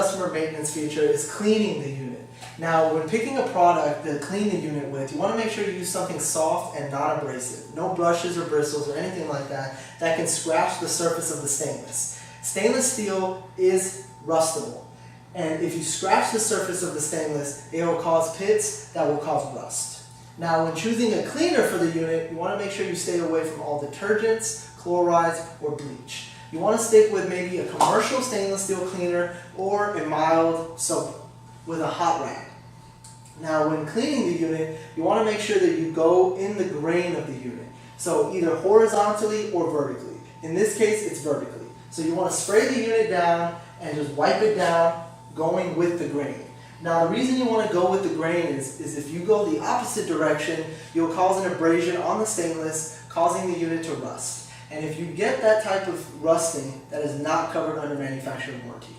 customer maintenance feature is cleaning the unit. Now, when picking a product to clean the unit with, you want to make sure you use something soft and not abrasive. No brushes or bristles or anything like that that can scratch the surface of the stainless. Stainless steel is rustable, and if you scratch the surface of the stainless, it will cause pits that will cause rust. Now, when choosing a cleaner for the unit, you want to make sure you stay away from all detergents, chlorides, or bleach. You want to stick with maybe a commercial stainless steel cleaner or a mild soap with a hot rag. Now, when cleaning the unit, you want to make sure that you go in the grain of the unit. So either horizontally or vertically. In this case, it's vertically. So you want to spray the unit down and just wipe it down, going with the grain. Now, the reason you want to go with the grain is if you go the opposite direction, you'll cause an abrasion on the stainless, causing the unit to rust. And if you get that type of rusting, that is not covered under manufacturer warranty.